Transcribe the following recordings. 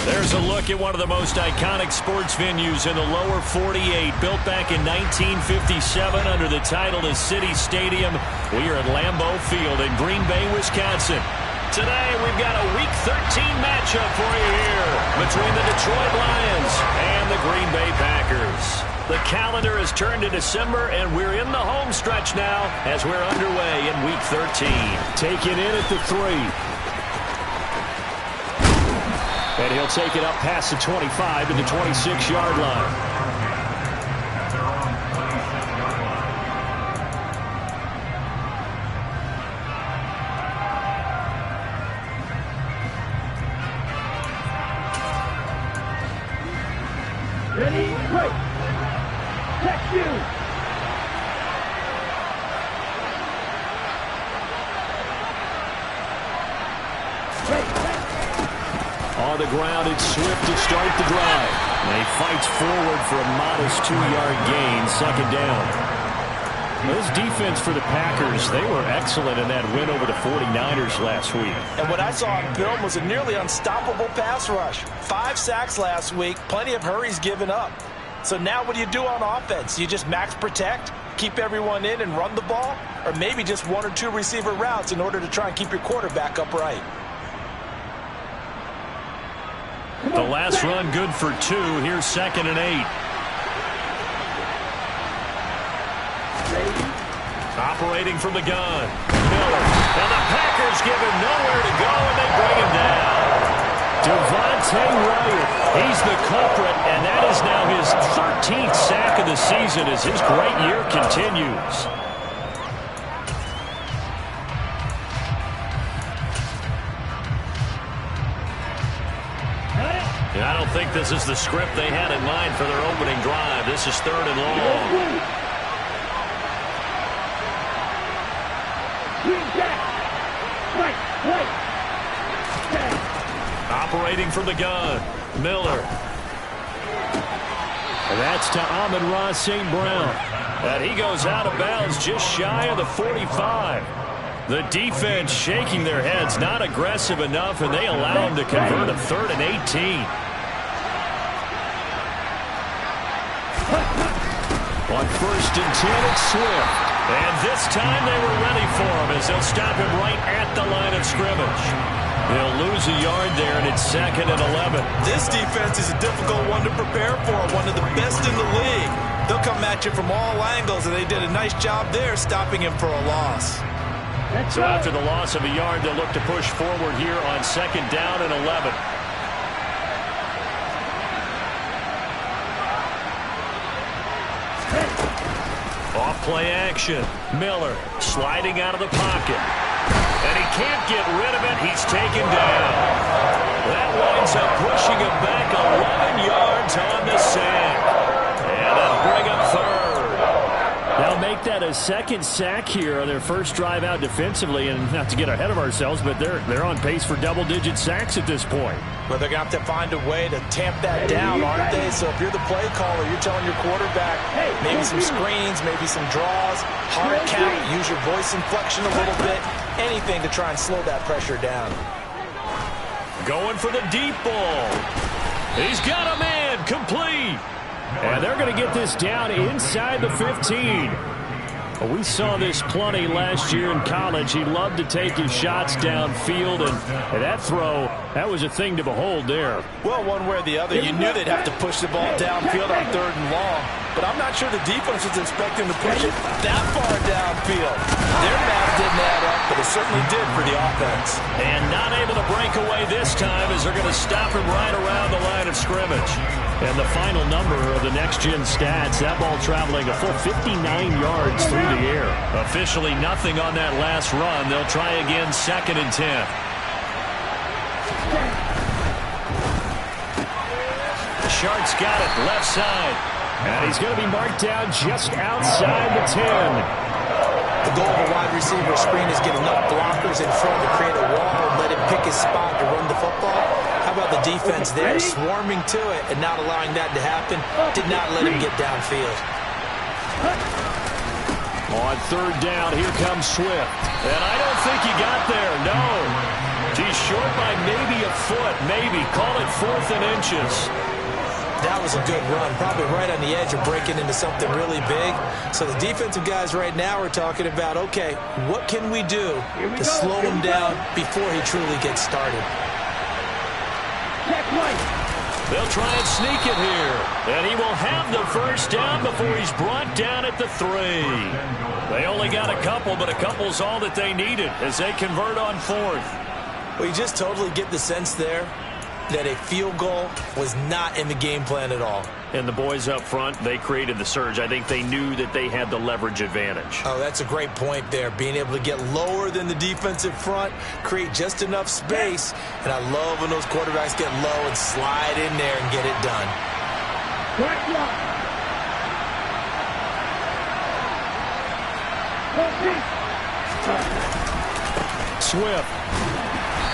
There's a look at one of the most iconic sports venues in the lower 48, built back in 1957 under the title of City Stadium. We are at Lambeau Field in Green Bay, Wisconsin. Today, we've got a Week 13 matchup for you here between the Detroit Lions and the Green Bay Packers. The calendar has turned to December, and we're in the home stretch now as we're underway in Week 13. Taken in at the 3. And he'll take it up past the 25 to the 26-yard line. Ready, break. Check you. On the ground, it's Swift to start the drive. And he fights forward for a modest 2-yard gain, second down. This defense for the Packers, they were excellent in that win over the 49ers last week. And what I saw on film was a nearly unstoppable pass rush. 5 sacks last week, plenty of hurries given up. So now what do you do on offense? You just max protect, keep everyone in and run the ball? Or maybe just 1 or 2 receiver routes in order to try and keep your quarterback upright? The last run good for 2. Here's 2nd and 8. Operating from the gun. Miller. And the Packers give him nowhere to go, and they bring him down. Devontae Wyatt. He's the culprit, and that is now his 13th sack of the season as his great year continues. I don't think this is the script they had in mind for their opening drive. This is 3rd and long. Operating from the gun, Miller. And that's to Amon-Ra St. Brown. And he goes out of bounds just shy of the 45. The defense shaking their heads, not aggressive enough, and they allow him to convert a 3rd and 18. On 1st and 10, it's Swift. And this time they were ready for him as they'll stop him right at the line of scrimmage. They'll lose a yard there, and it's 2nd and 11. This defense is a difficult one to prepare for, one of the best in the league. They'll come at you from all angles, and they did a nice job there stopping him for a loss. So after the loss of a yard, they'll look to push forward here on 2nd down and 11. Off play action. Miller sliding out of the pocket. And he can't get rid of it. He's taken down. That winds up pushing him back 11 yards on the sack. And that'll bring up 3rd. They'll make that a 2nd sack here on their first drive out defensively. And not to get ahead of ourselves, but they're on pace for double-digit sacks at this point. Well, they're going to have to find a way to tamp that down, aren't they? So if you're the play caller, you're telling your quarterback maybe some screens, maybe some draws, hard count, use your voice inflection a little bit, anything to try and slow that pressure down. Going for the deep ball. He's got a man, complete. And they're going to get this down inside the 15. Well, we saw this plenty last year in college. He loved to take his shots downfield, and that throw, that was a thing to behold there. Well, one way or the other, you knew they'd have to push the ball downfield on 3rd and long. But I'm not sure the defense was expecting to push it that far downfield. Their math didn't add up, but it certainly did for the offense. And not able to break away this time as they're going to stop him right around the line of scrimmage. And the final number of the next-gen stats, that ball traveling a full 59 yards through the air. Officially nothing on that last run. They'll try again 2nd and 10. Shart's got it left side. And he's going to be marked down just outside the 10. The goal of a wide receiver screen is get enough blockers in front to create a wall and let him pick his spot to run the football. How about the defense there, swarming to it and not allowing that to happen? Did not let him get downfield. On 3rd down, here comes Swift. And I don't think he got there, no. He's short by maybe a foot, maybe. Call it 4th and inches. That was a good run, probably right on the edge of breaking into something really big. So the defensive guys right now are talking about, okay, what can we do to slow him down before he truly gets started? Check right. They'll try and sneak it here. And he will have the first down before he's brought down at the 3. They only got a couple, but a couple's all that they needed as they convert on 4th. Well, you just totally get the sense there that a field goal was not in the game plan at all. And the boys up front, they created the surge. I think they knew that they had the leverage advantage. Oh, that's a great point there. Being able to get lower than the defensive front, create just enough space. And I love when those quarterbacks get low and slide in there and get it done. Right block. Swift.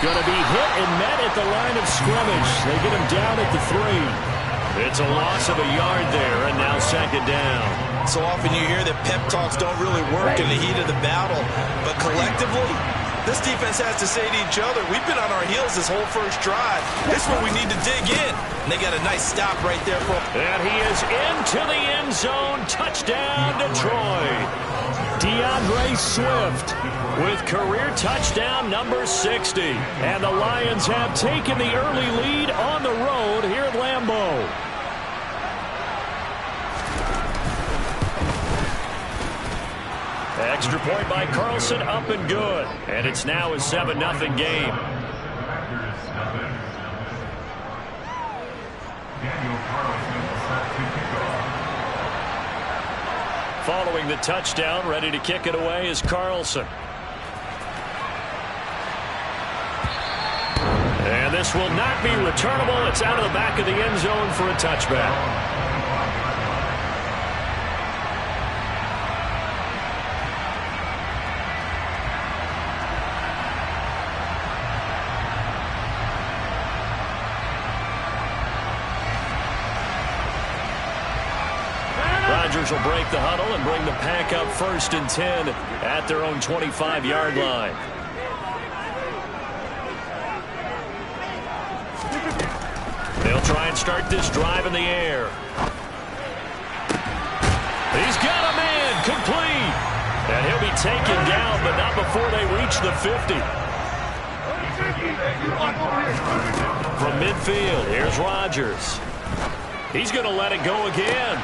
Going to be hit and met at the line of scrimmage. They get him down at the 3. It's a loss of a yard there, and now 2nd down. So often you hear that pep talks don't really work in the heat of the battle. But collectively, this defense has to say to each other, we've been on our heels this whole first drive. This is where we need to dig in. And they got a nice stop right there. And he is into the end zone. Touchdown, Detroit. DeAndre Swift with career touchdown number 60. And the Lions have taken the early lead on the road here at Lambeau. Extra point by Carlson, up and good. And it's now a 7-0 game. Following the touchdown, ready to kick it away is Carlson. And this will not be returnable. It's out of the back of the end zone for a touchback. Rodgers will break the huddle and bring the pack up 1st and 10 at their own 25-yard line. They'll try and start this drive in the air. He's got a man complete. And he'll be taken down, but not before they reach the 50. From midfield, here's Rodgers. He's going to let it go again.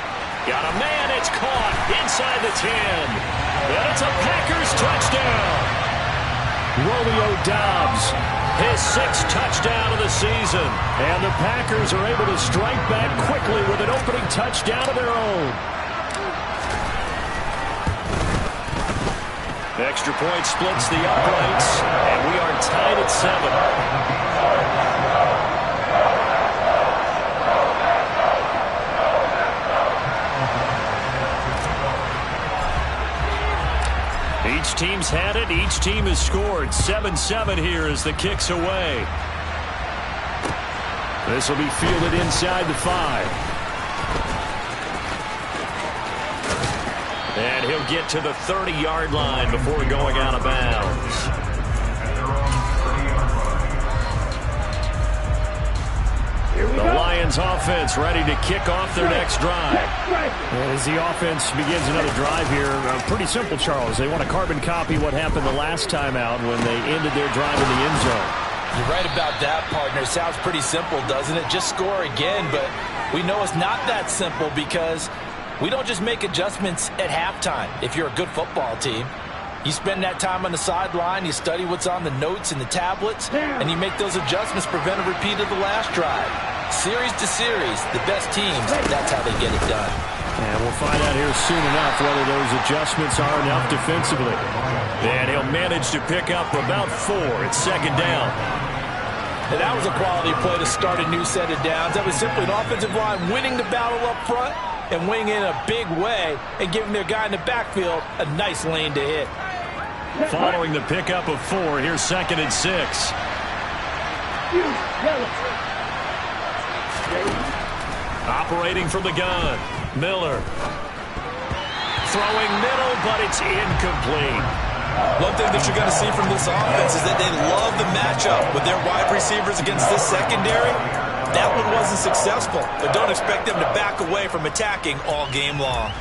Got a man, it's caught inside the 10. And it's a Packers touchdown. Romeo Doubs, his 6th touchdown of the season. And the Packers are able to strike back quickly with an opening touchdown of their own. Extra point splits the uprights, and we are tied at 7. Each team's had it. Each team has scored. 7-7 here as the kick's away. This will be fielded inside the 5. And he'll get to the 30-yard line before going out of bounds. The Lions offense ready to kick off their next drive. As the offense begins another drive here, pretty simple, Charles. They want to carbon copy what happened the last time out when they ended their drive in the end zone. You're right about that, partner. Sounds pretty simple, doesn't it? Just score again, but we know it's not that simple because we don't just make adjustments at halftime if you're a good football team. You spend that time on the sideline, you study what's on the notes and the tablets, and you make those adjustments, prevent a repeat of the last drive. Series to series, the best teams, that's how they get it done. And we'll find out here soon enough whether those adjustments are enough defensively. And he'll manage to pick up about 4. It's 2nd down. And that was a quality play to start a new set of downs. That was simply an offensive line winning the battle up front and winning in a big way and giving their guy in the backfield a nice lane to hit. Following the pickup of 4, here's 2nd and 6. Operating from the gun, Miller. Throwing middle, but it's incomplete. One thing that you're going to see from this offense is that they love the matchup with their wide receivers against this secondary. That one wasn't successful, but don't expect them to back away from attacking all game long.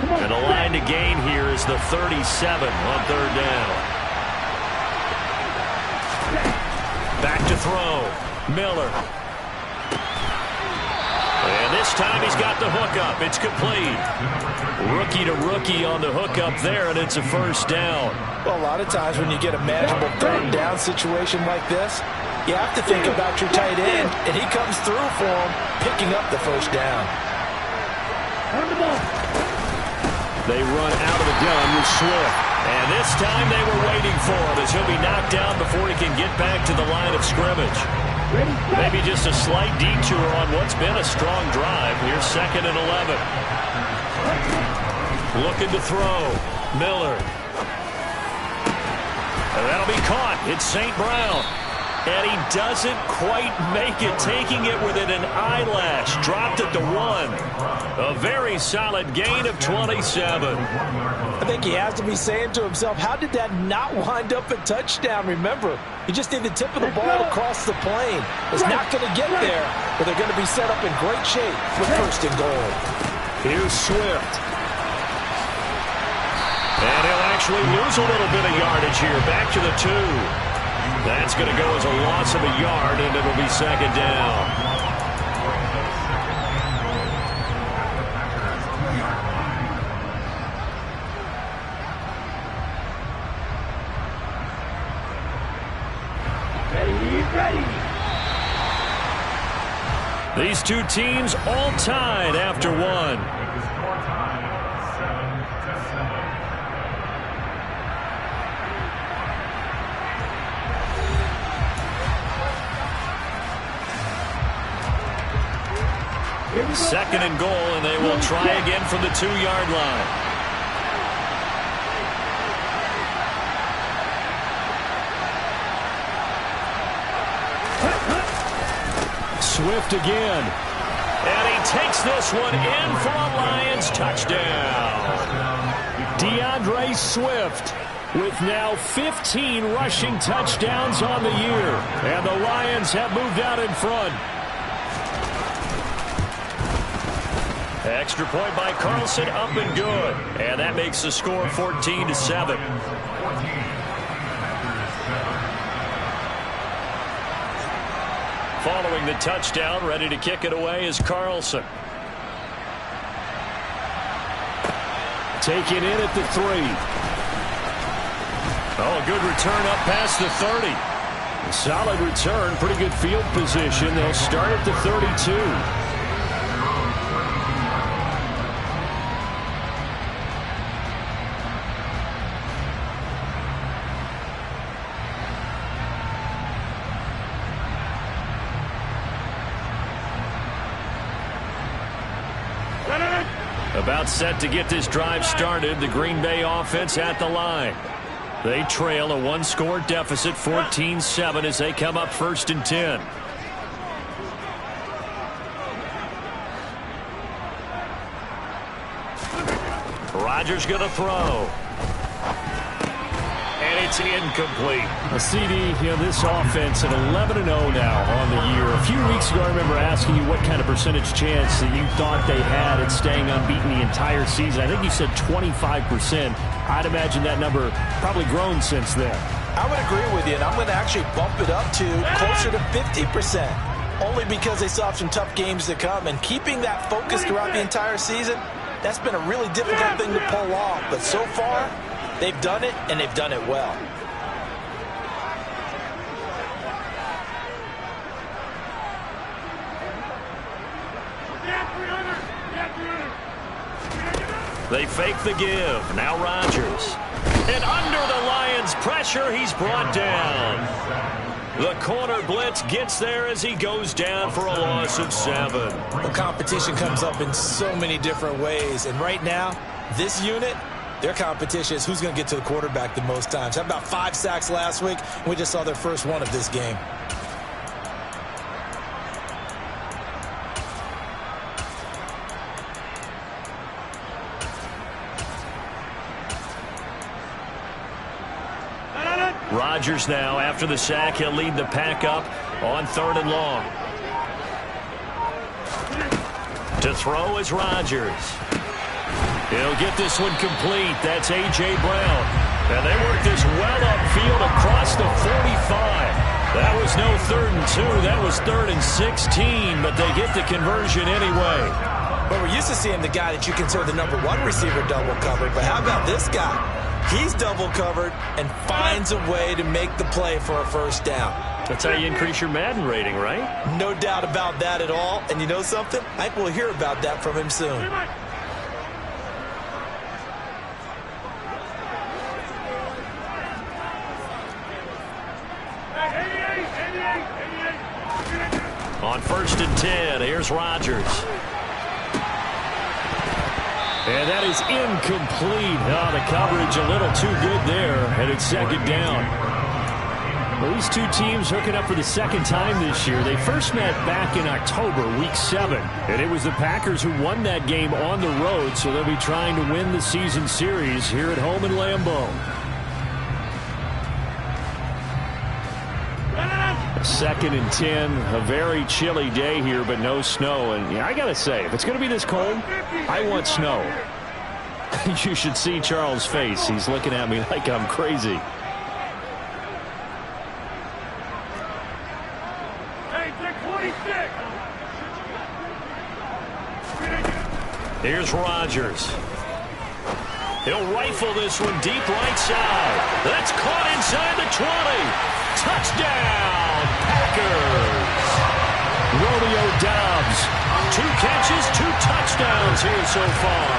And the line to gain here is the 37 on third down. Back to throw. Miller. And this time he's got the hookup. It's complete. Rookie to rookie on the hookup there, and it's a first down. Well, a lot of times when you get a manageable third down situation like this, you have to think about your tight end, and he comes through for him, picking up the first down. They run out of the gun with Swift. And this time they were waiting for him as he'll be knocked down before he can get back to the line of scrimmage. Maybe just a slight detour on what's been a strong drive. Here's 2nd and 11. Looking to throw. Miller. And that'll be caught. It's St. Brown. And he doesn't quite make it, taking it within an eyelash. Dropped it to 1. A very solid gain of 27. I think he has to be saying to himself, how did that not wind up a touchdown? Remember, you just need the tip of the ball across the plane. It's not going to get there, but they're going to be set up in great shape for 1st and goal. Here's Swift. And he'll actually lose a little bit of yardage here. Back to the 2. That's going to go as a loss of a yard, and it'll be 2nd down. These two teams all tied after 1. Second and goal, and they will try again from the 2-yard line. Swift again. And he takes this one in for a Lions touchdown. DeAndre Swift with now 15 rushing touchdowns on the year. And the Lions have moved out in front. Extra point by Carlson, up and good. And that makes the score 14-7. Following the touchdown, ready to kick it away is Carlson. Taken in at the 3. Oh, a good return up past the 30. A solid return, pretty good field position. They'll start at the 32. About set to get this drive started, the Green Bay offense at the line. They trail a 1-score deficit, 14-7, as they come up 1st and 10. Rodgers going to throw. And it's incomplete. A CD, this offense at 11-0 now on the year. A few weeks ago, I remember asking you what kind of percentage chance that you thought they had at staying unbeaten the entire season. I think you said 25%. I'd imagine that number probably grown since then. I would agree with you, and I'm going to actually bump it up to closer to 50%. Only because they still have some tough games to come. And keeping that focus throughout the entire season, that's been a really difficult thing to pull off. But so far, they've done it, and they've done it well. They fake the give. Now Rodgers. And under the Lions' pressure, he's brought down. The corner blitz gets there as he goes down for a loss of 7. The competition comes up in so many different ways. And right now, this unit, their competition is who's going to get to the quarterback the most times. How about 5 sacks last week? We just saw their first one of this game. Rodgers now, after the sack, he'll lead the pack up on 3rd and long. To throw is Rodgers. He'll get this one complete. That's A.J. Brown. And they work this well upfield across the 45. That was no 3rd and 2. That was 3rd and 16, but they get the conversion anyway. But we're used to seeing the guy that you consider the number 1 receiver double covered. But how about this guy? He's double covered and finds a way to make the play for a first down. That's how you increase your Madden rating, right? No doubt about that at all. And you know something? I think we'll hear about that from him soon. On 1st and 10, here's Rodgers. And that is incomplete. Oh, the coverage a little too good there, and it's 2nd down. Well, these two teams hooking up for the 2nd time this year. They first met back in October, Week 7. And it was the Packers who won that game on the road, so they'll be trying to win the season series here at home in Lambeau. 2nd and 10, a very chilly day here, but no snow. And yeah, I got to say, if it's going to be this cold, I want snow. You should see Charles' face. He's looking at me like I'm crazy. Here's Rodgers. He'll rifle this one deep right side. That's caught inside the 20. Touchdown, Packers. Romeo Doubs. 2 catches, 2 touchdowns here so far.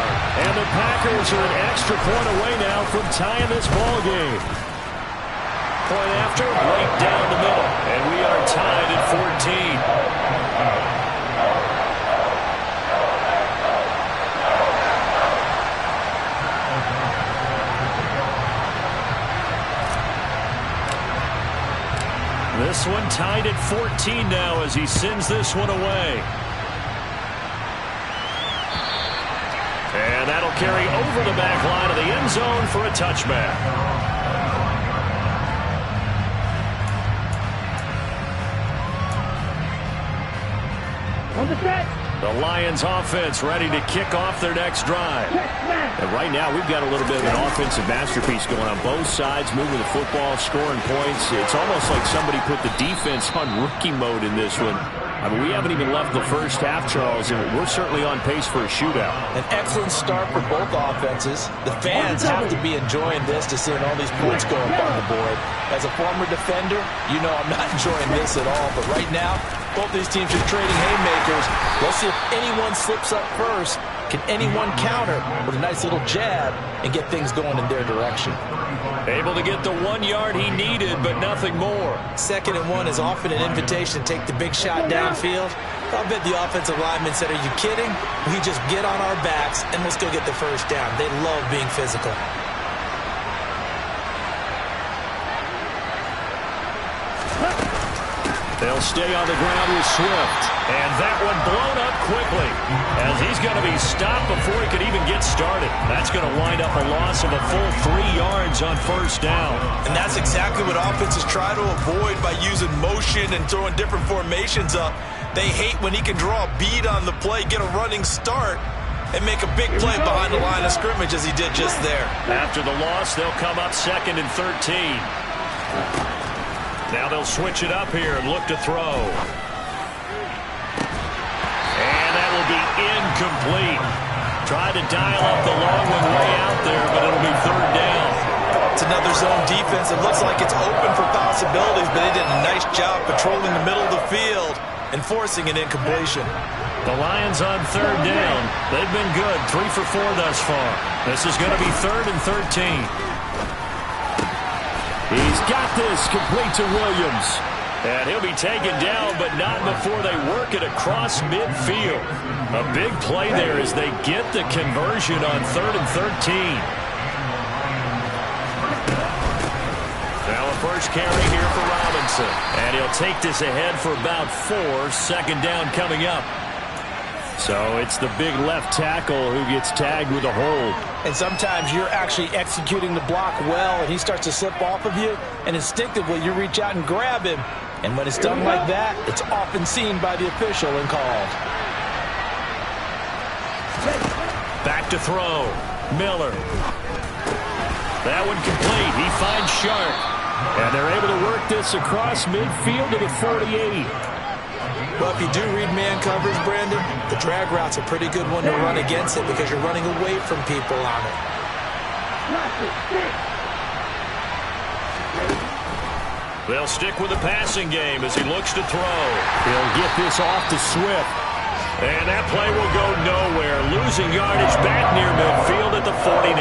And the Packers are an extra point away now from tying this ball game. Point after, right down the middle. And we are tied at 14. This one tied at 14 now as he sends this one away. And that'll carry over the back line of the end zone for a touchback. On the set. The Lions offense ready to kick off their next drive. And right now we've got a little bit of an offensive masterpiece going on both sides, moving the football, scoring points. It's almost like somebody put the defense on rookie mode in this one. I mean, we haven't even left the first half, Charles, and we're certainly on pace for a shootout. An excellent start for both offenses. The fans have to be enjoying this to seeing all these points go up on the board. As a former defender, you know I'm not enjoying this at all. But right now, both these teams are trading haymakers. Let's see if anyone slips up first. Can anyone counter with a nice little jab and get things going in their direction? Able to get the 1 yard he needed, but nothing more. 2nd and 1 is often an invitation to take the big shot downfield. I bet the offensive lineman said, are you kidding? We just get on our backs and let's go get the first down. They love being physical. They'll stay on the ground with Swift. And that one blown up quickly as he's going to be stopped before he could even get started. That's going to wind up a loss of a full 3 yards on 1st down. And that's exactly what offenses try to avoid by using motion and throwing different formations up. They hate when he can draw a bead on the play, get a running start, and make a big play behind the line of scrimmage as he did just there. After the loss, they'll come up 2nd and 13. Now they'll switch it up here and look to throw. And that will be incomplete. Tried to dial up the long one way out there, but it'll be 3rd down. It's another zone defense. It looks like it's open for possibilities, but they did a nice job patrolling the middle of the field and forcing an incompletion. The Lions on 3rd down. They've been good, 3 for 4 thus far. This is going to be 3rd and 13. He's got this complete to Williams. And he'll be taken down, but not before they work it across midfield. A big play there as they get the conversion on 3rd and 13. Now a first carry here for Robinson. And he'll take this ahead for about 4. 2nd down coming up. So it's the big left tackle who gets tagged with a hold. And sometimes you're actually executing the block well, and he starts to slip off of you, and instinctively you reach out and grab him. And when it's done like that, it's often seen by the official and called. Back to throw. Miller. That one complete. He finds Sharp. And they're able to work this across midfield to the 48. Well, if you do read man coverage, Brandon, the drag route's a pretty good one to run against it because you're running away from people on it. They'll stick with the passing game as he looks to throw. He'll get this off to Swift. And that play will go nowhere. Losing yardage back near midfield at the 49.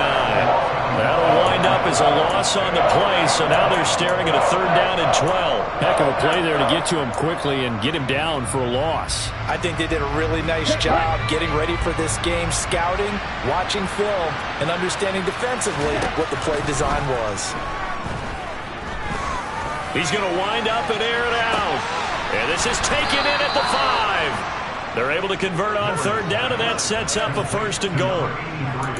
That'll wind up as a loss on the play, so now they're staring at a 3rd down and 12. Heck of a play there to get to him quickly and get him down for a loss. I think they did a really nice job getting ready for this game, scouting, watching film, and understanding defensively what the play design was. He's going to wind up and air it out. And this is taken in at the 5. They're able to convert on 3rd down, and that sets up a 1st and goal.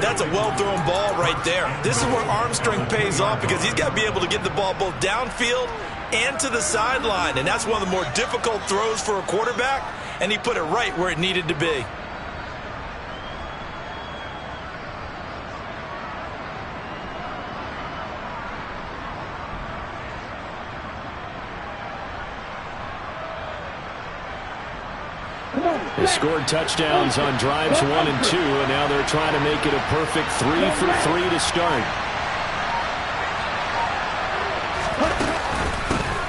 That's a well-thrown ball right there. This is where arm strength pays off because he's got to be able to get the ball both downfield and to the sideline, and that's one of the more difficult throws for a quarterback, and he put it right where it needed to be. They scored touchdowns on drives 1 and 2, and now they're trying to make it a perfect 3 for 3 to start.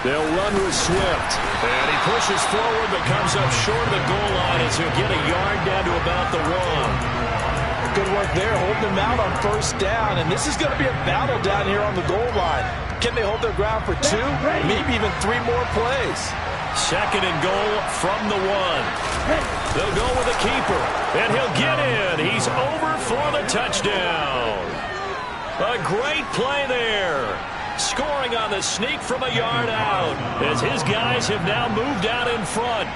They'll run with Swift. And he pushes forward but comes up short of the goal line as he'll get a yard down to about the 1. Good work there, holding them out on 1st down, and this is going to be a battle down here on the goal line. Can they hold their ground for 2, maybe even 3 more plays? 2nd and goal from the 1. They'll go with the keeper, and he'll get in. He's over for the touchdown. A great play there. Scoring on the sneak from a yard out as his guys have now moved out in front.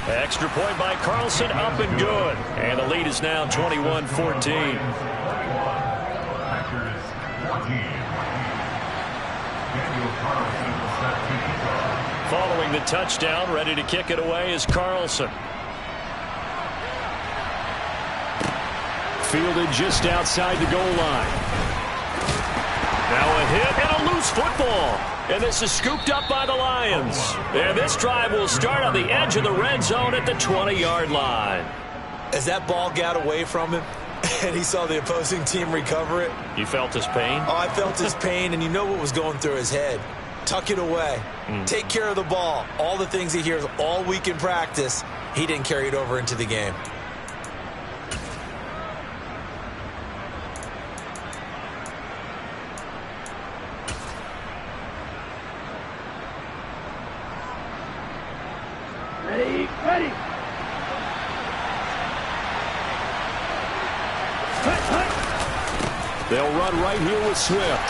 Extra point by Carlson, up and good. And the lead is now 21-14. Following the touchdown, ready to kick it away is Carlson. Fielded just outside the goal line. Now a hit and a loose football. And this is scooped up by the Lions. And this drive will start on the edge of the red zone at the 20-yard line. As that ball got away from him and he saw the opposing team recover it. You felt his pain? Oh, I felt his pain, and you know what was going through his head. Tuck it away. Take care of the ball. All the things he hears all week in practice, he didn't carry it over into the game. Ready. They'll run right here with Swift.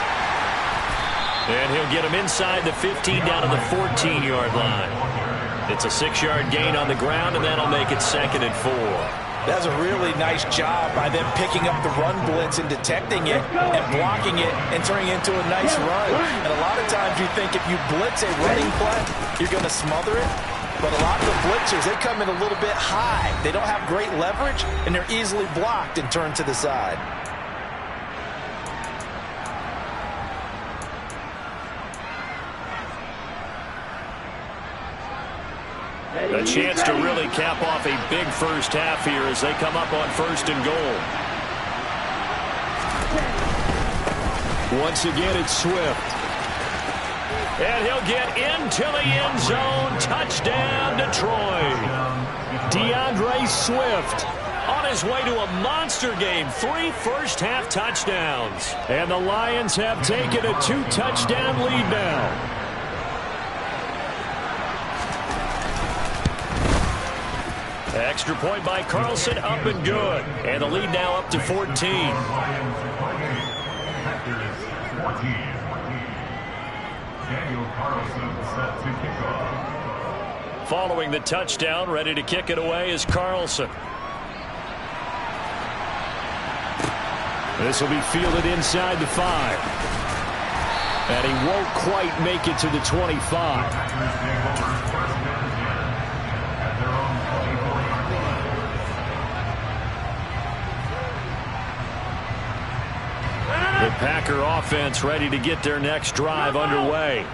And he'll get him inside the 15 down to the 14-yard line. It's a 6-yard gain on the ground, and that'll make it 2nd and 4. That's a really nice job by them picking up the run blitz and detecting it and blocking it and turning it into a nice run. And a lot of times you think if you blitz a running play, you're going to smother it. But a lot of the blitzers, they come in a little bit high. They don't have great leverage, and they're easily blocked and turned to the side. A chance to really cap off a big first half here as they come up on 1st and goal. Once again, it's Swift. And he'll get into the end zone. Touchdown, Detroit. DeAndre Swift on his way to a monster game. 3 first-half touchdowns. And the Lions have taken a 2-touchdown lead now. Extra point by Carlson, up and good. And the lead now up to 14. Following the touchdown, ready to kick it away is Carlson. This will be fielded inside the 5. And he won't quite make it to the 25. The Packer offense ready to get their next drive underway.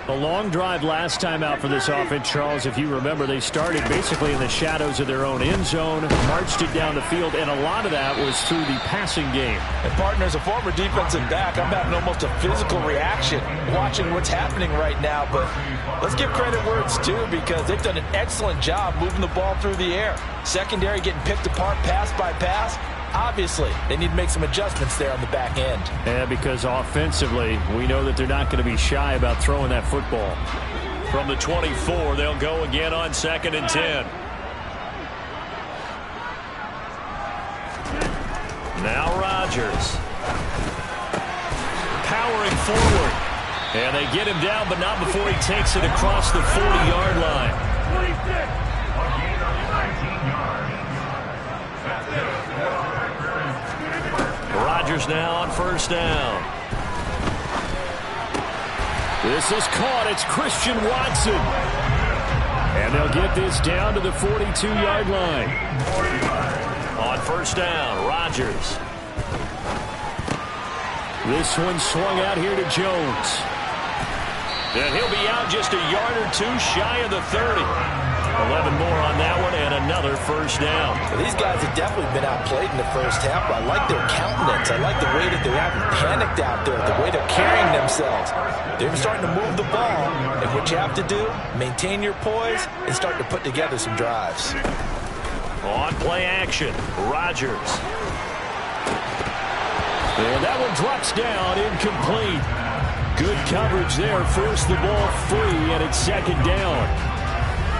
A long drive last time out for this offense, Charles. If you remember, they started basically in the shadows of their own end zone, marched it down the field, and a lot of that was through the passing game. And partner, as a former defensive back, I'm having almost a physical reaction watching what's happening right now. But let's give credit where it's due, because they've done an excellent job moving the ball through the air. Secondary getting picked apart pass by pass. Obviously, they need to make some adjustments there on the back end. Yeah, because offensively, we know that they're not going to be shy about throwing that football. From the 24, they'll go again on 2nd and 10. Now Rodgers. Powering forward. And they get him down, but not before he takes it across the 40-yard line. 26. Rodgers now on 1st down. This is caught. It's Christian Watson. And they'll get this down to the 42-yard line. On 1st down, Rodgers. This one swung out here to Jones. And he'll be out just a yard or two shy of the 30. 11 more on that one, and another 1st down. Well, these guys have definitely been outplayed in the first half, but I like their countenance. I like the way that they haven't panicked out there, the way they're carrying themselves. They're starting to move the ball, and what you have to do, maintain your poise and start to put together some drives. On play action, Rodgers. And that one drops down, incomplete. Good coverage there, forced the ball free, and it's 2nd down.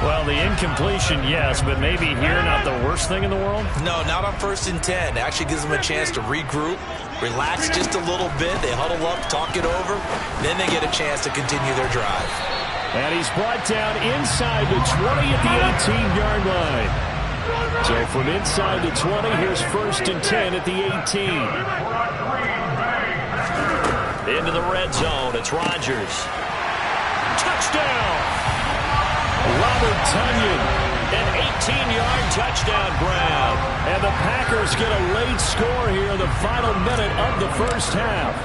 Well, the incompletion, yes, but maybe here not the worst thing in the world? No, not on 1st and 10. It actually gives them a chance to regroup, relax just a little bit. They huddle up, talk it over. Then they get a chance to continue their drive. And he's brought down inside the 20 at the 18-yard line. So from inside the 20, here's 1st and 10 at the 18. Into the red zone, it's Rodgers. Touchdown! Robert Tonyan, an 18-yard touchdown grab. And the Packers get a late score here in the final minute of the first half.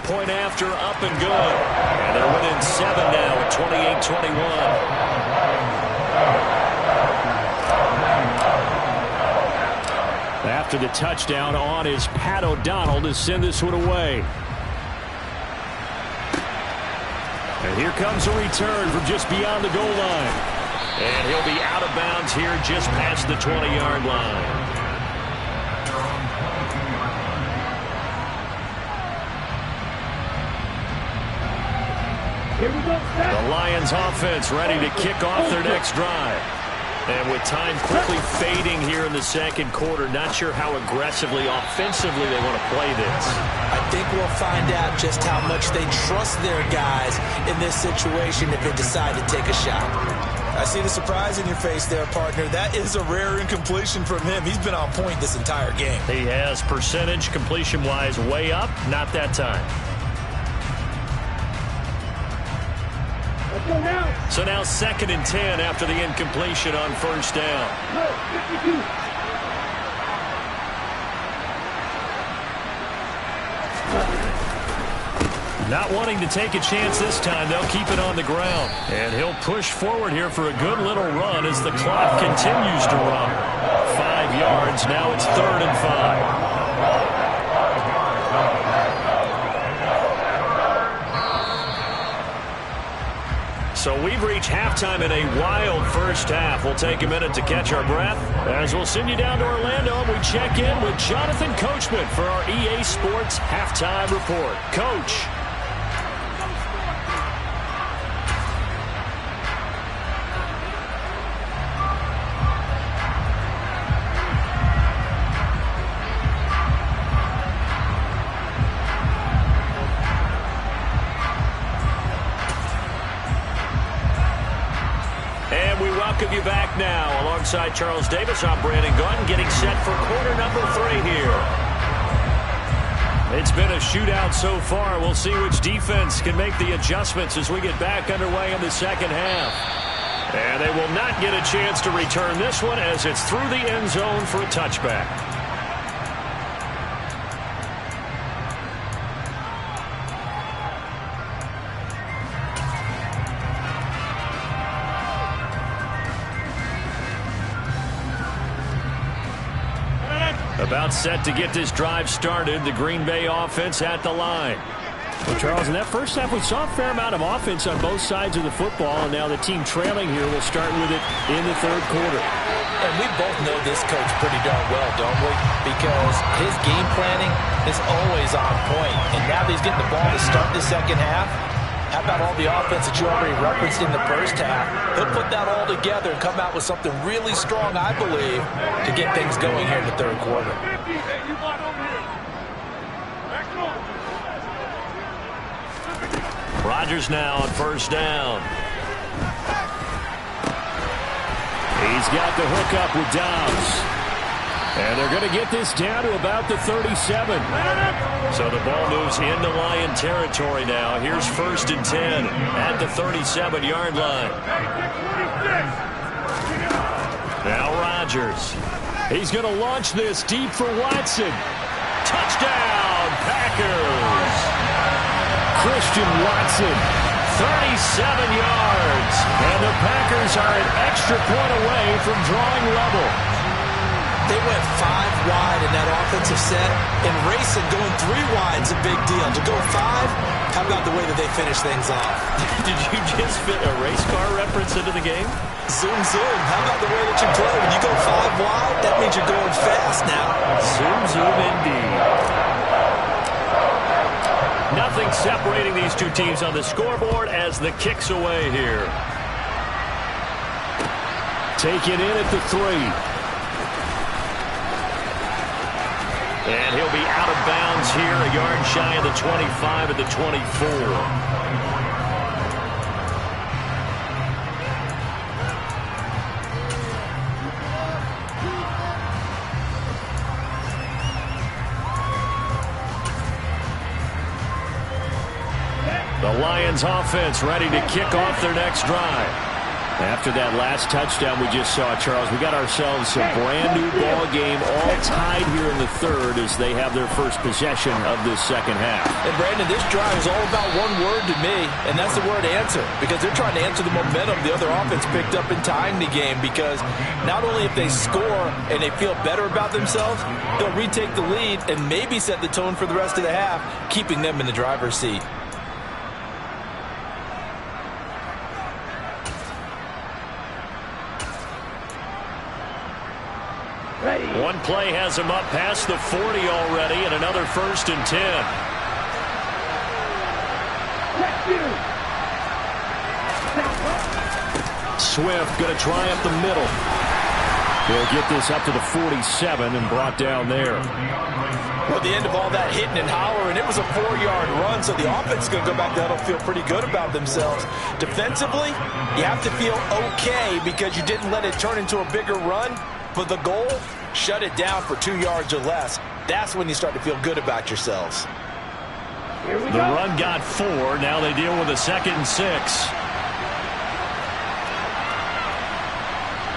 Point after, up and good. And they're within 7 now at 28-21. After the touchdown, on is Pat O'Donnell to send this one away. And here comes a return from just beyond the goal line. And he'll be out of bounds here just past the 20-yard line. Here we go. The Lions offense ready to kick off their next drive. And with time quickly fading here in the 2nd quarter, not sure how aggressively, offensively they want to play this. I think we'll find out just how much they trust their guys in this situation if they decide to take a shot. I see the surprise in your face there, partner. That is a rare incompletion from him. He's been on point this entire game. He has percentage completion-wise way up, not that time. Let's go now. So now 2nd and 10 after the incompletion on 1st down. 52. Not wanting to take a chance this time, they'll keep it on the ground. And he'll push forward here for a good little run as the clock continues to run. 5 yards, now it's 3rd and 5. So we've reached halftime in a wild first half. We'll take a minute to catch our breath as we'll send you down to Orlando and we check in with Jonathan Coachman for our EA Sports Halftime Report. Coach. welcome you back now. Alongside Charles Davis, I'm Brandon Gaudin, getting set for quarter number 3 here. It's been a shootout so far. We'll see which defense can make the adjustments as we get back underway in the second half. And they will not get a chance to return this one as it's through the end zone for a touchback. About set to get this drive started. The Green Bay offense at the line. Well, Charles, in that first half, we saw a fair amount of offense on both sides of the football, and now the team trailing here will start with it in the third quarter. And we both know this coach pretty darn well, don't we? Because his game planning is always on point. And now that he's getting the ball to start the second half, how about all the offense that you already referenced in the first half? He'll put that all together and come out with something really strong, I believe, to get things going here in the third quarter. Rodgers now on first down. He's got the hook up with Dobbs. And they're going to get this down to about the 37. So the ball moves into Lion territory now. Here's 1st and 10 at the 37-yard line. Now Rodgers. He's going to launch this deep for Watson. Touchdown, Packers. Christian Watson, 37 yards. and the Packers are an extra point away from drawing level. They went 5 wide in that offensive set, and racing going 3 wide is a big deal. To go 5, how about the way that they finish things off? Did you just fit a race car reference into the game? Zoom, zoom. How about the way that you play? When you go 5 wide, that means you're going fast now. Zoom, zoom indeed. Nothing separating these two teams on the scoreboard as the kick's away here. Taken in at the 3. And he'll be out of bounds here, a yard shy of the 25 at the 24. The Lions offense ready to kick off their next drive. After that last touchdown we just saw, Charles, we got ourselves a brand new ball game, all tied here in the third as they have their first possession of this second half. And Brandon, this drive is all about one word to me, and that's the word answer, because they're trying to answer the momentum the other offense picked up in tying the game, because not only if they score and they feel better about themselves, they'll retake the lead and maybe set the tone for the rest of the half, keeping them in the driver's seat. One play has him up past the 40 already, and another 1st and 10. Swift going to try up the middle. He'll get this up to the 47 and brought down there. Well, at the end of all that hitting and hollering, it was a 4-yard run, so the offense is going to go back there and feel pretty good about themselves. Defensively, you have to feel okay because you didn't let it turn into a bigger run. But the goal, shut it down for 2 yards or less. That's when you start to feel good about yourselves. The run got 4. Now they deal with a 2nd and 6.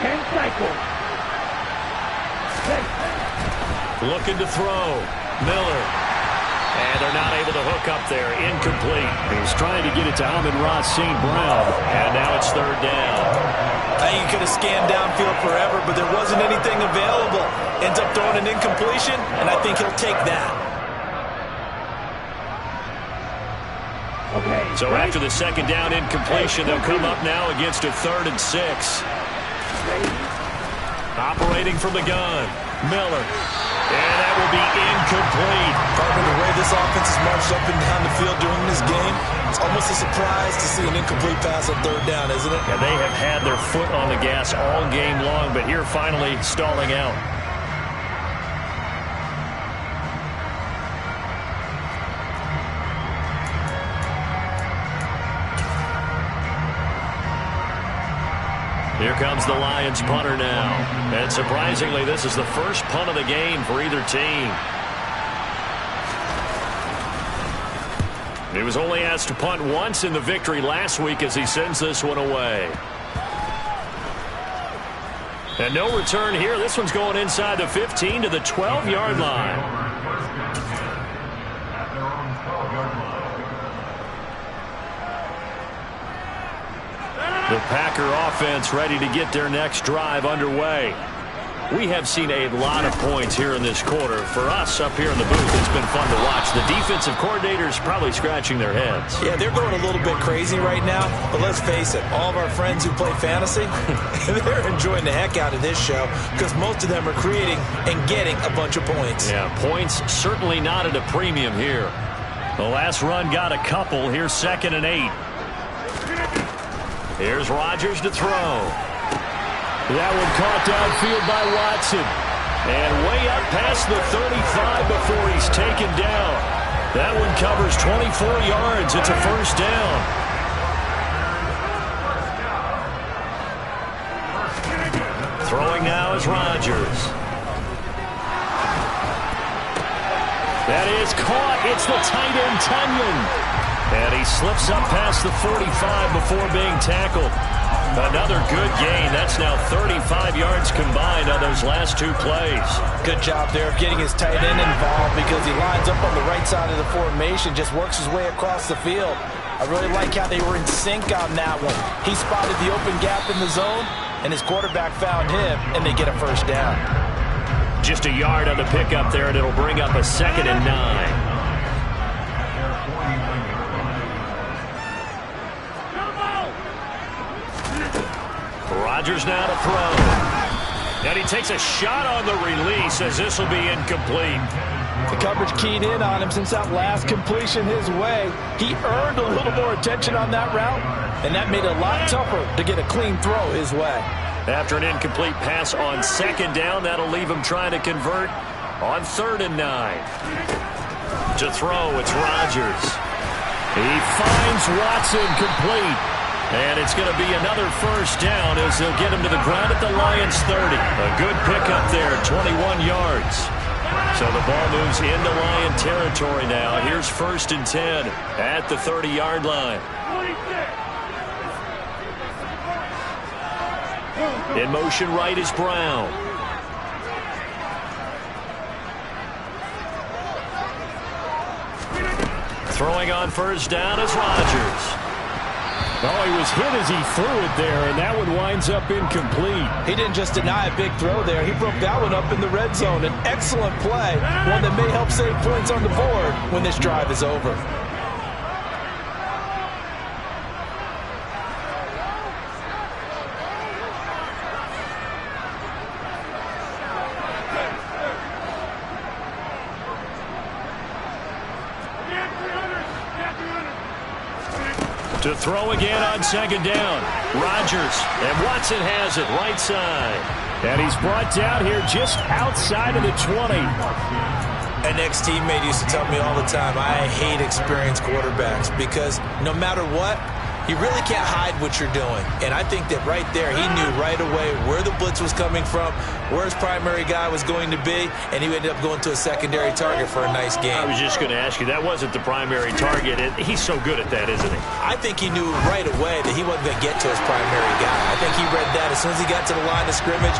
10 cycles. Looking to throw. Miller. And they're not able to hook up there. Incomplete. He's trying to get it to Amon-Ra St. Brown. And now it's 3rd down. I think he could have scanned downfield forever, but there wasn't anything available. Ends up throwing an incompletion, and I think he'll take that. Okay. So after the 2nd down incompletion, they'll come up now against a 3rd and 6. Operating from the gun. Miller. And that will be incomplete. Partner, the way this offense has marched up and down the field during this game, it's almost a surprise to see an incomplete pass on 3rd down, isn't it? And they have had their foot on the gas all game long, but here finally stalling out. Here comes the Lions punter now. And surprisingly, this is the first punt of the game for either team. He was only asked to punt once in the victory last week as he sends this one away. And no return here. This one's going inside the 15 to the 12-yard line. The Packer offense ready to get their next drive underway. We have seen a lot of points here in this quarter. For us up here in the booth, it's been fun to watch. The defensive coordinators probably scratching their heads. Yeah, they're going a little bit crazy right now. But let's face it, all of our friends who play fantasy, they're enjoying the heck out of this show because most of them are creating and getting a bunch of points. Yeah, points certainly not at a premium here. The last run got a couple. Here's 2nd and 8. Here's Rodgers to throw. That one caught downfield by Watson. And way up past the 35 before he's taken down. That one covers 24 yards. It's a first down. Throwing now is Rodgers. That is caught. It's the tight end, Tunyon. And he slips up past the 45 before being tackled. Another good gain. That's now 35 yards combined on those last 2 plays. Good job there of getting his tight end involved because he lines up on the right side of the formation, just works his way across the field. I really like how they were in sync on that one. He spotted the open gap in the zone, and his quarterback found him, and they get a first down. Just a yard on the pickup there, and it'll bring up a 2nd and 9. Rodgers now to throw. And he takes a shot on the release as this will be incomplete. The coverage keyed in on him since that last completion his way. He earned a little more attention on that route, and that made it a lot tougher to get a clean throw his way. After an incomplete pass on 2nd down, that'll leave him trying to convert on 3rd and 9. To throw, it's Rodgers. He finds Watson complete. And it's going to be another first down as they'll get him to the ground at the Lions 30. A good pickup there, 21 yards. So the ball moves into Lion territory now. Here's 1st and 10 at the 30-yard line. In motion right is Brown. Throwing on first down is Rodgers. Oh, he was hit as he threw it there, and that one winds up incomplete. He didn't just deny a big throw there. He broke that one up in the red zone. An excellent play, one that may help save points on the board when this drive is over. To throw again on 2nd down. Rodgers, and Watson has it right side. And he's brought down here just outside of the 20. An ex-teammate used to tell me all the time, I hate experienced quarterbacks because no matter what, you really can't hide what you're doing. And I think that right there, he knew right away where the blitz was coming from, where his primary guy was going to be, and he ended up going to a secondary target for a nice game. I was just going to ask you, that wasn't the primary target. He's so good at that, isn't he? I think he knew right away that he wasn't going to get to his primary guy. I think he read that as soon as he got to the line of scrimmage,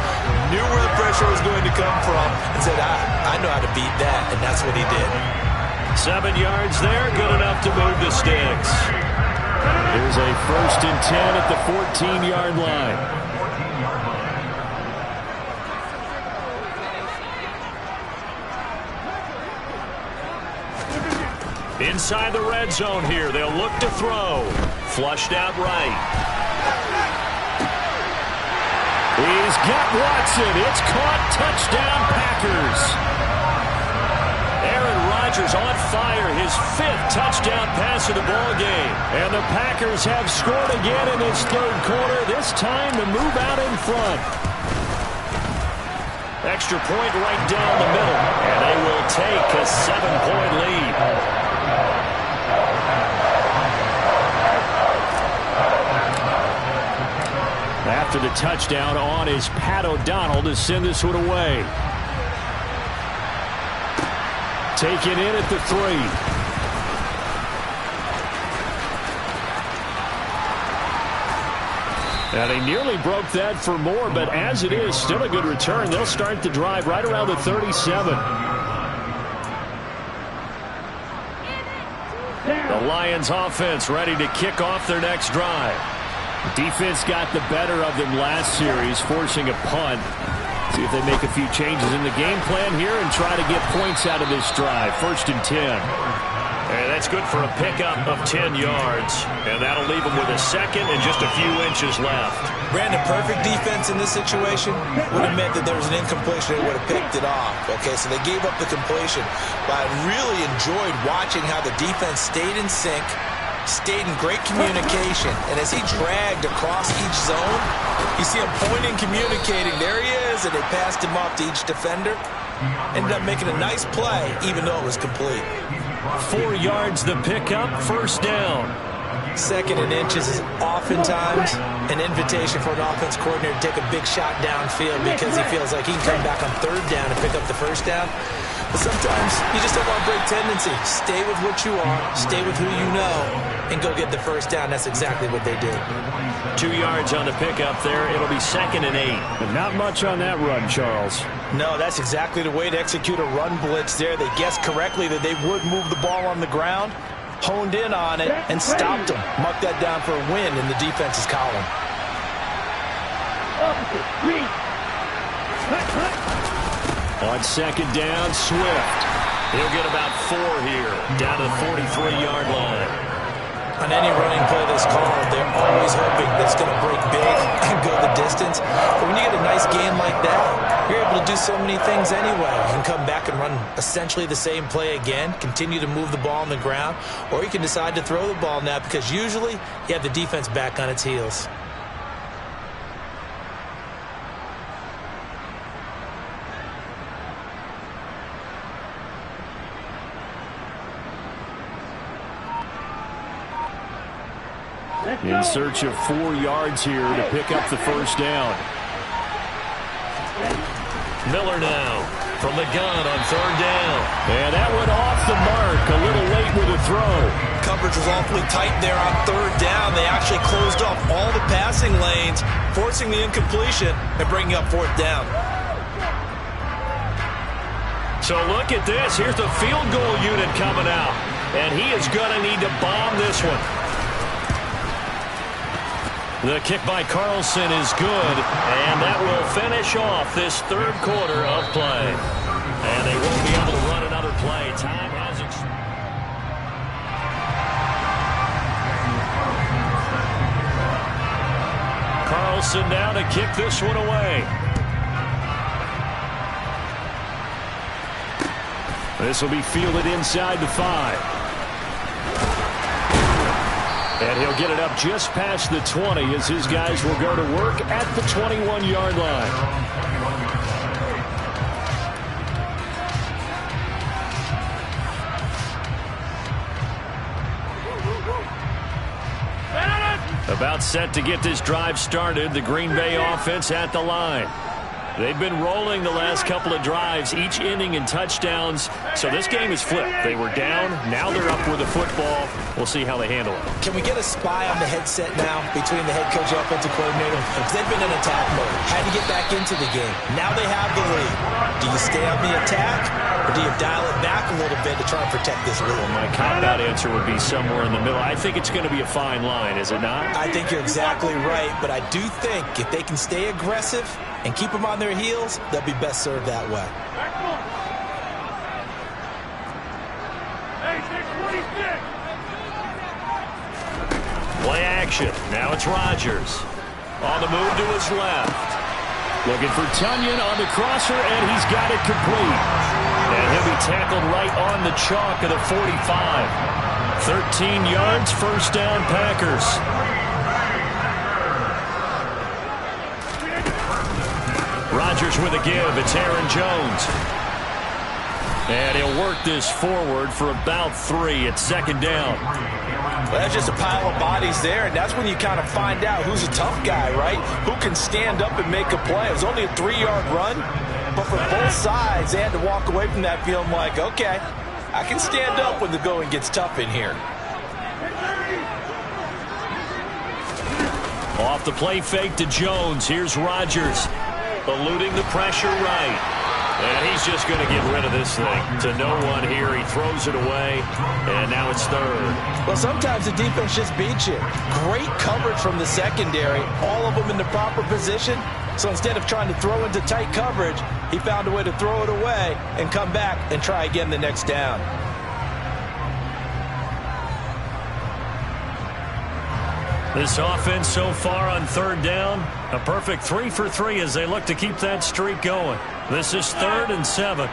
knew where the pressure was going to come from, and said, I know how to beat that, and that's what he did. 7 yards there, good enough to move the sticks. Here's a 1st and 10 at the 14-yard line. Inside the red zone here, they'll look to throw. Flushed out right. He's got Watson. It's caught. Touchdown, Packers. Aaron Rodgers on fire, his 5th touchdown pass of the ball game. And the Packers have scored again in this 3rd quarter, this time to move out in front. Extra point right down the middle, and they will take a 7-point lead. At after the touchdown on is Pat O'Donnell to send this one away. Taken in at the 3. And he nearly broke that for more, but as it is, still a good return. They'll start the drive right around the 37. The Lions offense ready to kick off their next drive. Defense got the better of them last series, forcing a punt. See if they make a few changes in the game plan here and try to get points out of this drive. 1st and 10. And that's good for a pickup of 10 yards. And that'll leave them with a second and just a few inches left. Brandon, perfect defense in this situation would have meant that there was an incompletion. They would have picked it off. Okay, so they gave up the completion. But I really enjoyed watching how the defense stayed in sync, stayed in great communication. And as he dragged across each zone, you see him pointing, communicating. There he is, and they passed him off to each defender. Ended up making a nice play, even though it was complete. 4 yards the pickup, 1st down. 2nd and inches is oftentimes an invitation for an offense coordinator to take a big shot downfield because he feels like he can come back on 3rd down and pick up the 1st down. But sometimes you just don't want to break tendency. Stay with what you are, stay with who you know, and go get the 1st down. That's exactly what they did. 2 yards on the pickup there. It'll be 2nd and 8. But not much on that run, Charles. No, that's exactly the way to execute a run blitz there. They guessed correctly that they would move the ball on the ground, honed in on it, and stopped them. Mark that down for a win in the defense's column. On 2nd down, Swift. He'll get about 4 here, down to the 43-yard line. On any running play that's called, they're always hoping that it's going to break big and go the distance. But when you get a nice game like that, you're able to do so many things anyway. You can come back and run essentially the same play again, continue to move the ball on the ground, or you can decide to throw the ball now because usually you have the defense back on its heels. In search of 4 yards here to pick up the 1st down. Miller now from the gun on 3rd down. And that went off the mark. A little late with a throw. Coverage was awfully tight there on 3rd down. They actually closed off all the passing lanes, forcing the incompletion and bringing up 4th down. So look at this. Here's the field goal unit coming out. And he is going to need to bomb this one. The kick by Carlson is good, and that will finish off this 3rd quarter of play. And they won't be able to run another play. Time has expired. Carlson now to kick this one away. This will be fielded inside the 5. And he'll get it up just past the 20 as his guys will go to work at the 21-yard line. About set to get this drive started. The Green Bay offense at the line. They've been rolling the last couple of drives, each inning in touchdowns. So this game is flipped. They were down. Now they're up with the football. We'll see how they handle it. Can we get a spy on the headset now between the head coach and offensive coordinator? Because they've been in attack mode. Had to get back into the game. Now they have the lead. Do you stay on the attack, or do you dial it back a little bit to try and protect this lead? Well, my cop-out answer would be somewhere in the middle. I think it's going to be a fine line, is it not? I think you're exactly right, but I do think if they can stay aggressive and keep them on their heels, they'll be best served that way. Play action. Now it's Rodgers. On the move to his left. Looking for Tunyon on the crosser, and he's got it complete. And he'll be tackled right on the chalk of the 45. 13 yards, 1st down, Packers. Rodgers with a give. It's Aaron Jones. And he'll work this forward for about 3 at second down. Well, that's just a pile of bodies there, and that's when you kind of find out who's a tough guy, right? Who can stand up and make a play. It was only a 3-yard run, but for both sides, they had to walk away from that feeling like, okay, I can stand up when the going gets tough in here. Off the play fake to Jones. Here's Rodgers. Eluding the pressure right. And he's just going to get rid of this thing. To no one here. He throws it away. And now it's third. Well, sometimes the defense just beats you. Great coverage from the secondary. All of them in the proper position. So instead of trying to throw into tight coverage, he found a way to throw it away and come back and try again the next down. This offense so far on third down, a perfect 3 for 3 as they look to keep that streak going. This is 3rd and 7.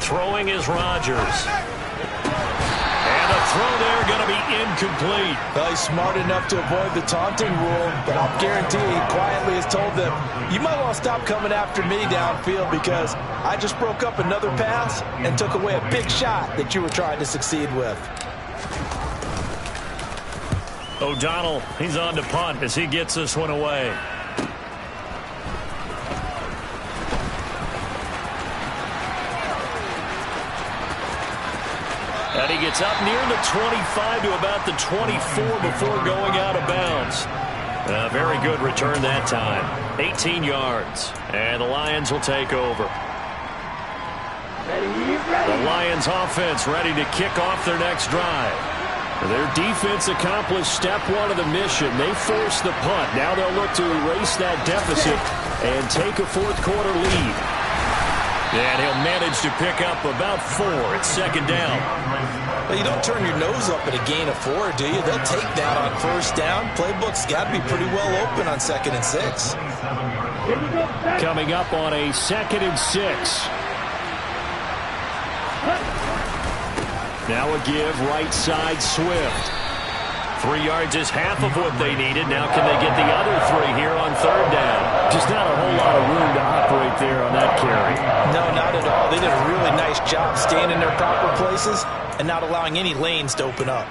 Throwing is Rodgers. And the throw there going to be incomplete. Well, he's smart enough to avoid the taunting rule, but I'll guarantee he quietly has told them, you might want to stop coming after me downfield because I just broke up another pass and took away a big shot that you were trying to succeed with. O'Donnell, he's on to punt as he gets this one away. And he gets up near the 25 to about the 24 before going out of bounds. A very good return that time. 18 yards. And the Lions will take over. The Lions offense ready to kick off their next drive. Their defense accomplished step 1 of the mission. They forced the punt. Now they'll look to erase that deficit and take a fourth quarter lead. And he'll manage to pick up about 4 at second down. Well, you don't turn your nose up at a gain of 4, do you? They'll take that on first down. Playbook's got to be pretty well open on 2nd and 6. Coming up on a 2nd and 6. Now a give right side Swift. 3 yards is half of what they needed. Now can they get the other 3 here on third down? Just not a whole lot of room to operate there on that carry. No, not at all. They did a really nice job staying in their proper places and not allowing any lanes to open up.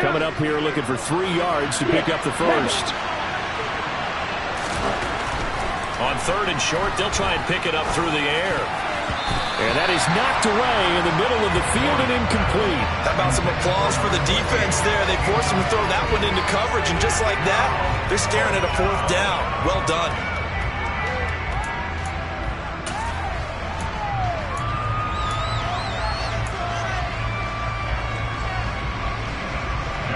Coming up here looking for 3 yards to pick up the first. On 3rd and short, they'll try and pick it up through the air. And that is knocked away in the middle of the field and incomplete. How about some applause for the defense there? They forced him to throw that one into coverage, and just like that, they're staring at a 4th down. Well done.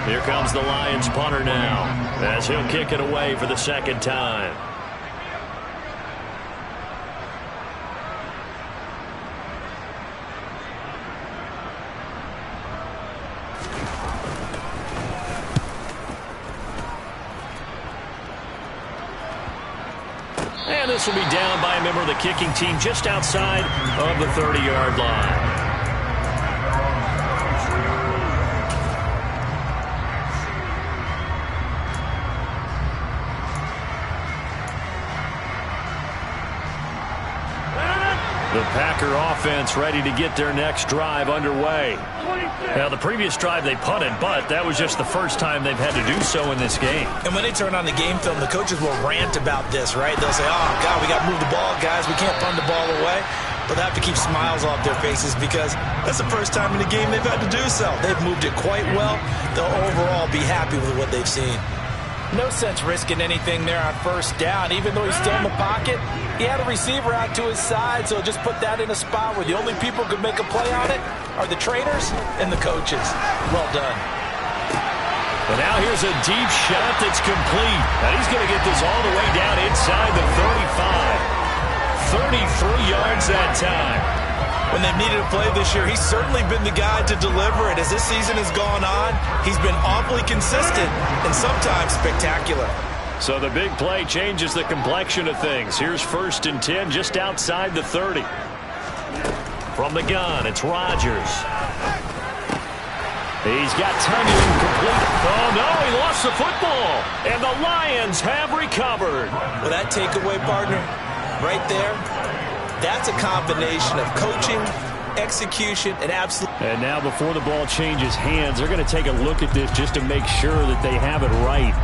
Here comes the Lions punter now as he'll kick it away for the 2nd time. And this will be down by a member of the kicking team just outside of the 30-yard line. The Packer offense ready to get their next drive underway. Now, the previous drive they punted, but that was just the first time they've had to do so in this game. And when they turn on the game film, the coaches will rant about this, right? They'll say, oh, God, we got to move the ball, guys. We can't punt the ball away. But they have to keep smiles off their faces because that's the first time in the game they've had to do so. They've moved it quite well. They'll overall be happy with what they've seen. No sense risking anything there on first down. Even though he's still in the pocket, he had a receiver out to his side, so just put that in a spot where the only people who could make a play on it are the trainers and the coaches. Well done. But now here's a deep shot that's complete. And he's going to get this all the way down inside the 35. 33 yards that time. When they've needed a play this year, he's certainly been the guy to deliver it. As this season has gone on, he's been awfully consistent and sometimes spectacular. So the big play changes the complexion of things. Here's 1st and 10 just outside the 30. From the gun, it's Rodgers. He's got Tunyon complete. Oh, no, he lost the football. And the Lions have recovered. Well, that takeaway, partner, right there, that's a combination of coaching, execution, and absolute. And now before the ball changes hands, they're going to take a look at this just to make sure that they have it right.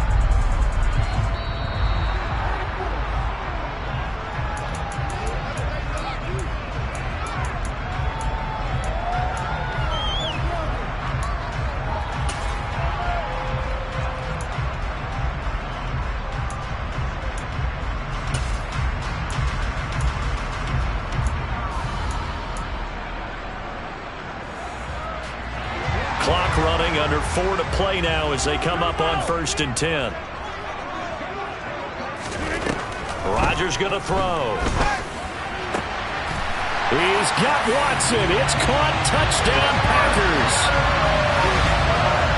Clock running, under 4 to play now as they come up on 1st and 10. Rodgers going to throw. He's got Watson. It's caught. Touchdown, Packers.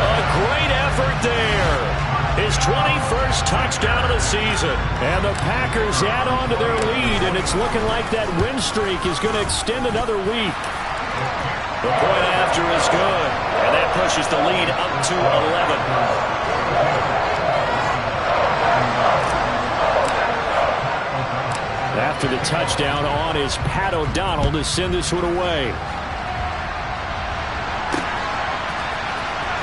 A great effort there. His 21st touchdown of the season. And the Packers add on to their lead, and it's looking like that win streak is going to extend another week. The point after is good, and that pushes the lead up to 11. After the touchdown on is Pat O'Donnell to send this one away.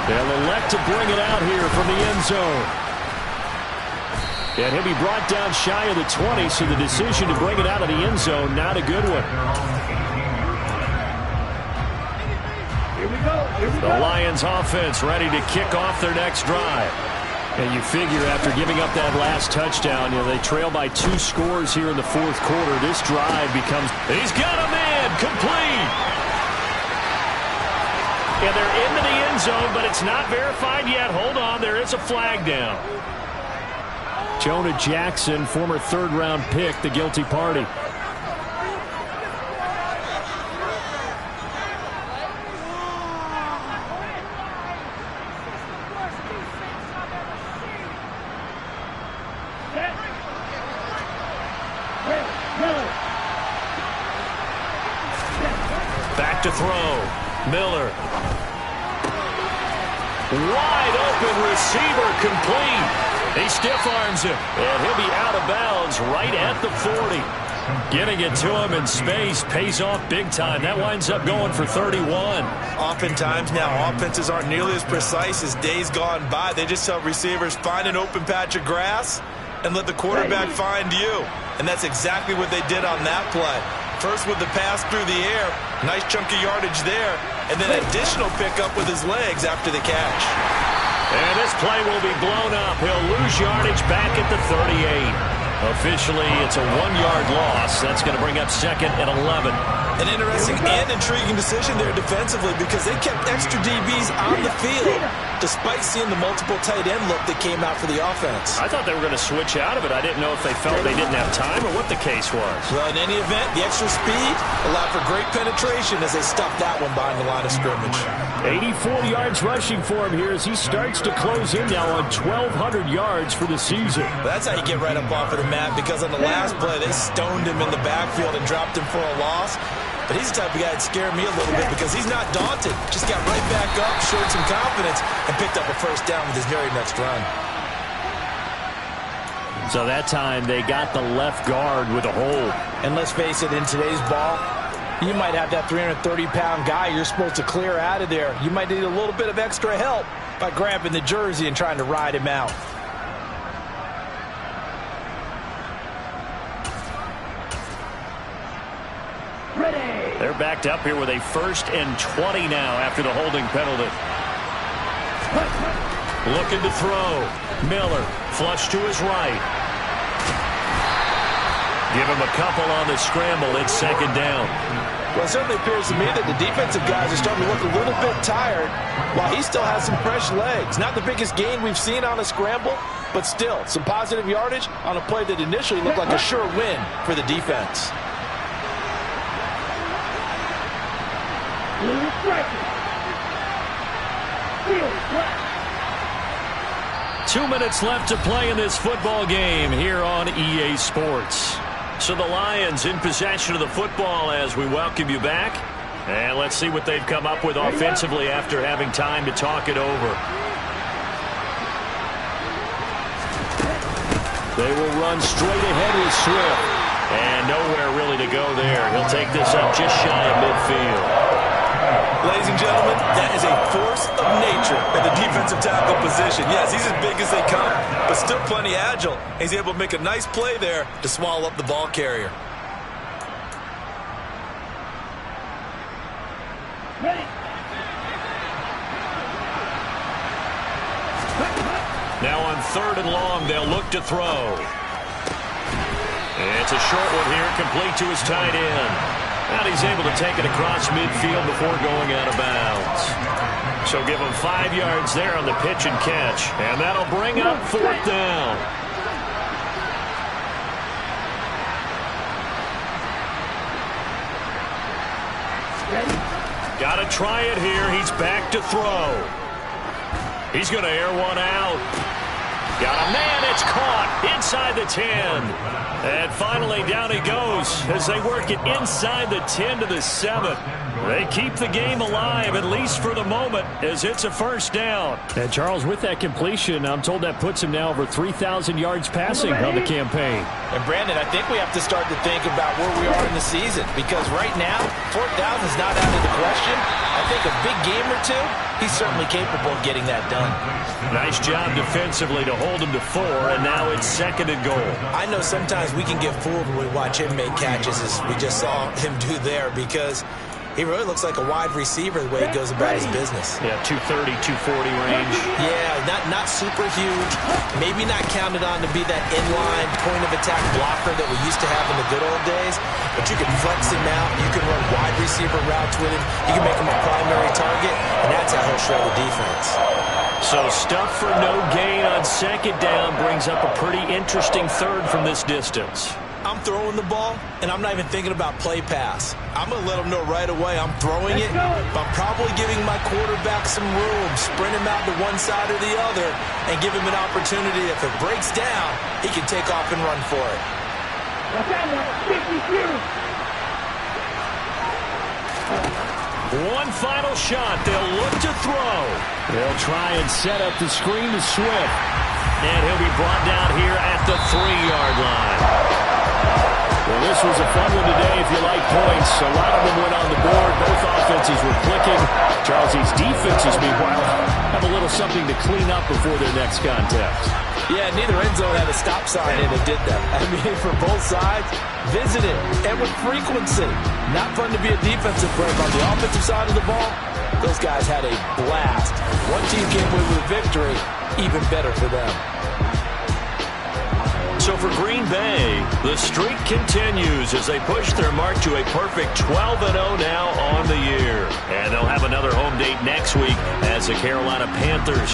They'll elect to bring it out here from the end zone. And he'll be brought down shy of the 20, so the decision to bring it out of the end zone, not a good one. The Lions offense ready to kick off their next drive. And you figure after giving up that last touchdown, they trail by 2 scores here in the 4th quarter. This drive becomes... He's got a man, complete. And they're into the end zone, but it's not verified yet. Hold on, there is a flag down. Jonah Jackson, former 3rd-round pick, the guilty party. Back to throw. Miller. Wide open receiver, complete. He stiff arms him, and he'll be out of bounds right at the 40. Getting it to him in space pays off big time. That winds up going for 31. Oftentimes now, offenses aren't nearly as precise as days gone by. They just help receivers find an open patch of grass and let the quarterback find you. And that's exactly what they did on that play. First with the pass through the air, nice chunk of yardage there, and then additional pickup with his legs after the catch. And this play will be blown up. He'll lose yardage back at the 38. Officially, it's a 1-yard loss. That's going to bring up 2nd and 11. An interesting and intriguing decision there defensively because they kept extra DBs on the field despite seeing the multiple tight end look that came out for the offense. I thought they were going to switch out of it. I didn't know if they felt they didn't have time or what the case was. Well, in any event, the extra speed allowed for great penetration as they stuffed that one behind the line of scrimmage. 84 yards rushing for him here as he starts to close in now on 1,200 yards for the season. That's how you get right up off of the mat because on the last play, they stoned him in the backfield and dropped him for a loss. But he's the type of guy that scared me a little bit because he's not daunted. Just got right back up, showed some confidence, and picked up a first down with his very next run. So that time they got the left guard with a hold. And let's face it, in today's ball, you might have that 330-pound guy you're supposed to clear out of there. You might need a little bit of extra help by grabbing the jersey and trying to ride him out. They're backed up here with a 1st and 20 now after the holding penalty. Looking to throw. Miller, flush to his right. Give him a couple on the scramble. It's 2nd down. Well, it certainly appears to me that the defensive guys are starting to look a little bit tired while he still has some fresh legs. Not the biggest gain we've seen on a scramble, but still some positive yardage on a play that initially looked like a sure win for the defense. 2 minutes left to play in this football game here on EA Sports. So the Lions in possession of the football as we welcome you back. And let's see what they've come up with offensively after having time to talk it over. They will run straight ahead with Swift. And nowhere really to go there. He'll take this up just shy of midfield. Ladies and gentlemen, that is a force of nature at the defensive tackle position. Yes, he's as big as they come, but still plenty agile. He's able to make a nice play there to swallow up the ball carrier. Now on 3rd and long, they'll look to throw. It's a short one here, complete to his tight end. And he's able to take it across midfield before going out of bounds. So give him 5 yards there on the pitch and catch. And that'll bring up 4th down. Got to try it here. He's back to throw. He's going to air one out. Got a man. It's caught inside the 10. And finally down he goes as they work it inside the 10 to the 7. They keep the game alive, at least for the moment, as it's a 1st down. And Charles, with that completion, I'm told that puts him now over 3,000 yards passing on the campaign. And Brandon, I think we have to start to think about where we are in the season, because right now, 4th down is not out of the question. I think a big game or two, he's certainly capable of getting that done. Nice job defensively to hold him to 4, and now it's 2nd and goal. I know sometimes we can get fooled when we watch him make catches, as we just saw him do there, because he really looks like a wide receiver the way he goes about his business. Yeah, 230, 240 range. Yeah, not super huge. Maybe not counted on to be that inline point-of-attack blocker that we used to have in the good old days. But you can flex him out. You can run wide receiver routes with him. You can make him a primary target, and that's how he'll shred the defense. So stuff for no gain on 2nd down brings up a pretty interesting 3rd from this distance. I'm throwing the ball, and I'm not even thinking about play pass. I'm going to let them know right away I'm throwing it, but I'm probably giving my quarterback some room, sprint him out to one side or the other, and give him an opportunity. If it breaks down, he can take off and run for it. One final shot. They'll look to throw. They'll try and set up the screen to Swift. And he'll be brought down here at the 3-yard line. Well, this was a fun one today if you like points. A lot of them went on the board. Both offenses were clicking. Charles's defenses, meanwhile, have a little something to clean up before their next contest. Yeah, neither end zone had a stop sign in it, did that. I mean, for both sides, visited and with frequency. Not fun to be a defensive player, but on the offensive side of the ball, those guys had a blast. One team came away with a victory, even better for them. So for Green Bay, the streak continues as they push their mark to a perfect 12-0 now on the year. And they'll have another home date next week as the Carolina Panthers